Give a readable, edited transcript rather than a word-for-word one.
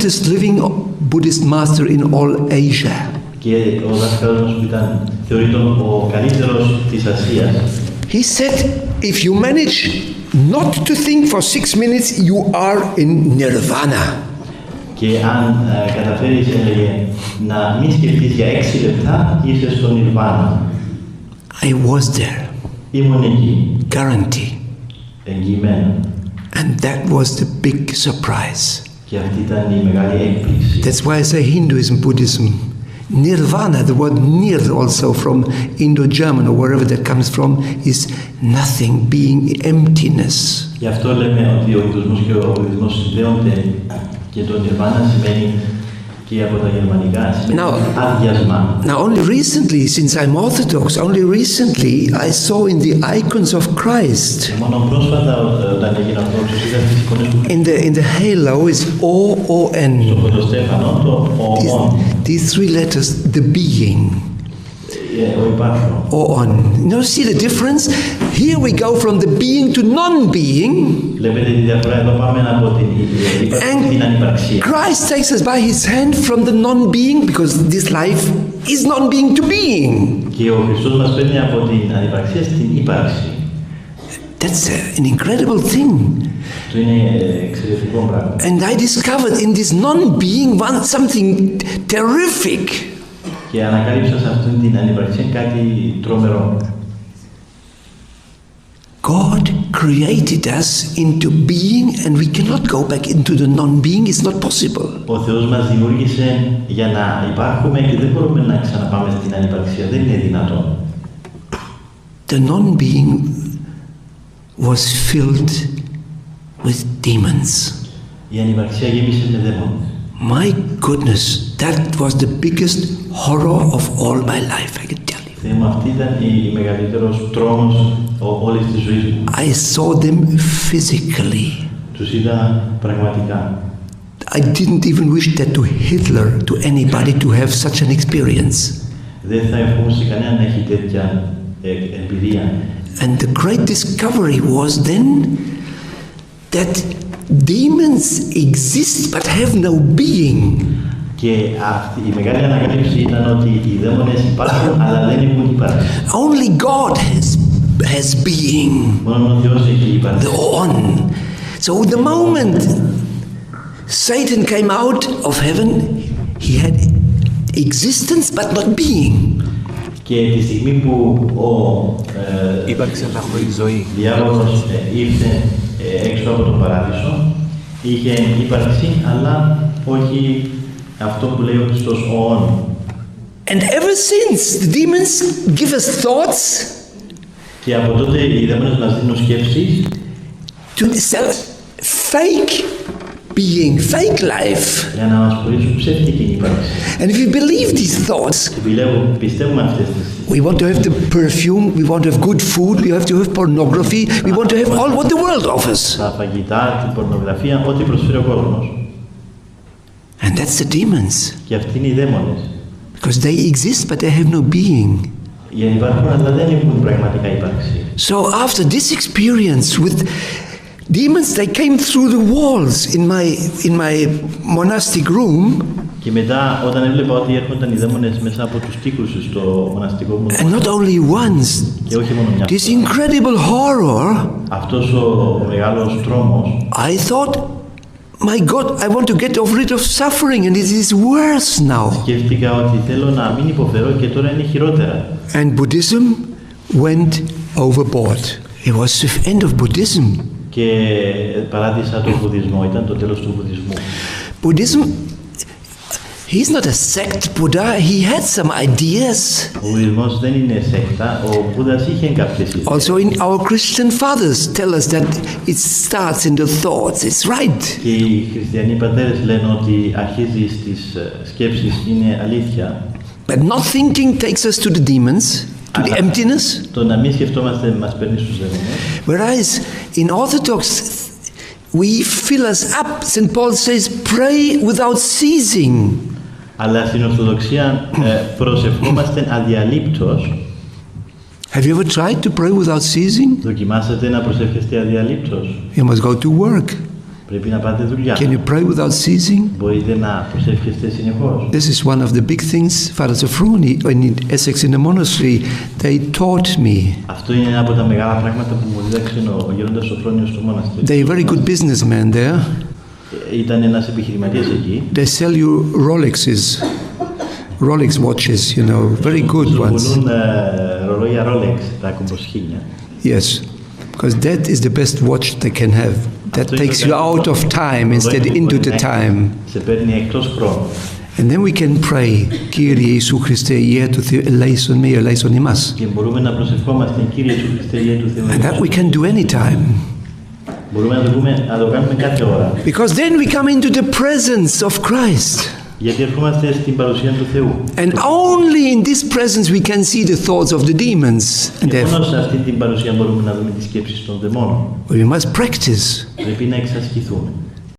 greatest living Buddhist master in all Asia. Και ο δάσκαλος μας που ήταν θεωρείται ο καλύτερος της Ασίας. He said, if you manage not to think for 6 minutes, you are in nirvana. Και αν καταφέρεις, έλεγε, να μην σκεφτείς για 6 λεπτά, είσαι στο νιρβάνα. I was there. Ήμουν εκεί. Guarantee. Εγγυημένα. And that was the big surprise. Και αυτή ήταν η μεγάλη έκπληξη. That's why I say Hinduism, Buddhism. Nirvana, the word nir also from Indo-German or wherever that comes from, is nothing, being emptiness. Γι' αυτό λέμε ότι ο Ινδουισμός και ο Βουδισμός συνδέονται και το νιρβάνα σημαίνει και από τα γερμανικά σημαίνει άδειασμα. Now only recently, since I'm Orthodox, only recently I saw in the icons of Christ. Μόνο πρόσφατα όταν έγινα Ορθοδόξος είδα τις εικόνες του. In the halo is O-O-N. Στο φωτοστέφανο το O-O-N. These 3 letters, the being. O-on. You know, see the difference? Here we go from the being to non-being. And Christ takes us by his hand from the non-being, because this life is non-being to being. That's an incredible thing. And I discovered in this non-being something terrific. Και ανακάλυψα σε αυτήν την ανυπαρξία κάτι τρομερό. God created us into being and we cannot go back into the non-being. It's not possible. Ο Θεός μας δημιούργησε για να υπάρχουμε και δεν μπορούμε να ξαναπάμε στην ανυπαρξία. Δεν είναι δυνατόν. The non-being was filled with demons. Η ανυπαρξία γέμισε με δαίμονες. My goodness, that was the biggest horror of all my life, I can tell you. Θεέ μου, αυτή ήταν η μεγαλύτερος τρόμος όλης της ζωής μου. I saw them physically. Τους είδα πραγματικά. I didn't even wish that to Hitler, to anybody, to have such an experience. Δεν θα ευχόμουν κανέναν να έχει τέτοια εμπειρία. And the great discovery was then that demons exist but have no being. Και αυτή η μεγάλη ανακάλυψη ήταν ότι οι δαίμονες υπάρχουν αλλά δεν έχουν υπάρξει. Only God has being. Μόνο ο Θεός έχει υπάρξει. The on. So the moment Satan came out of heaven, he had existence but not being. Και τη στιγμή που ο διάβολος ήρθε έξω από τον παράδεισο, είχε ύπαρξη, αλλά όχι αυτό που λέει ο Χριστός, ο όν. And ever since, the demons give us thoughts. Και από τότε οι δαίμονες μας δίνουν σκέψεις. To sell fake being, fake life. Για να μας πουλήσουν ψεύτικη ύπαρξη. And if we believe these thoughts, πιστεύουμε αυτές τις. We want to have the perfume, we want to have good food, we have to have pornography, we want to have all what the world offers. Τα φαγητά, την πορνογραφία, ό,τι προσφέρει ο κόσμος. And that's the demons. Και αυτοί είναι οι δαίμονες. Because they exist but they have no being. Γιατί υπάρχουν αλλά δεν έχουν πραγματικά ύπαρξη. So after this experience with demons, they came through the walls in my monastic room. Και μετά όταν έβλεπα ότι έρχονταν οι δαίμονες μέσα από τους τοίχους στο μοναστικό μου. And not only once. Και όχι μόνο μια. This incredible horror. Αυτός ο μεγάλος τρόμος. I thought, my God, I want to get rid of suffering and it is worse now. Σκέφτηκα ότι θέλω να μην υποφέρω και τώρα είναι χειρότερα. And Buddhism went overboard. It was the end of Buddhism. Και παράτησα τον Βουδισμό, ήταν το τέλος του Βουδισμού. Buddhism, he's not a sect Buddha, he had some ideas. Ο Βουδισμός δεν είναι σέκτα, ο Βούδας είχε κάποιες ιδέες. Also in our Christian fathers tell us that it starts in the thoughts, it's right. Και οι χριστιανοί πατέρες λένε ότι αρχίζει στις σκέψεις, είναι αλήθεια. But not thinking takes us to the demons. To the emptiness. Το να μην σκεφτόμαστε μας παίρνει στους δαίμονες. Whereas in Orthodox we fill us up. St. Paul says, pray without ceasing. Αλλά στην Ορθοδοξία προσευχόμαστε αδιαλείπτως. Have you ever tried to pray without ceasing? Δοκιμάσατε να προσεύχεστε αδιαλείπτως? You must go to work. Πρέπει να πάτε δουλειά. Can you pray without ceasing? Μπορείτε να προσεύχεστε συνεχώς. This is one of the big things Father Sofrώνιο in Έσσεξ in the monastery they taught me. Αυτό είναι ένα από τα μεγάλα πράγματα που μου δίδαξε ο γέροντας Σοφρώνιος στο μοναστήρι. They are very good businessmen there. Ήταν ένας επιχειρηματίας εκεί. They sell you Rolex watches, you know, very good ones. Πουλούν ρολόγια Rolex, τα κομποσχήνια. Yes, because that is the best watch they can have. That takes you out of time instead into the time. Σε παίρνει εκτός χρόνου. And then we can pray, Κύριε Ιησού Χριστέ, Ιε του Θεού, ελέησον με, ελέησον ημάς. Και μπορούμε να προσευχόμαστε, Κύριε Ιησού Χριστέ, Ιε του Θεού. And that we can do anytime. Μπορούμε να το κάνουμε κάθε ώρα. Because then we come into the presence of Christ. Γιατί ερχόμαστε στην παρουσία του Θεού. And only in this presence we can see the thoughts of the demons. Και μόνο σε αυτή την παρουσία μπορούμε να δούμε τις σκέψεις των δαιμόνων. We must practice. Πρέπει να εξασκηθούμε.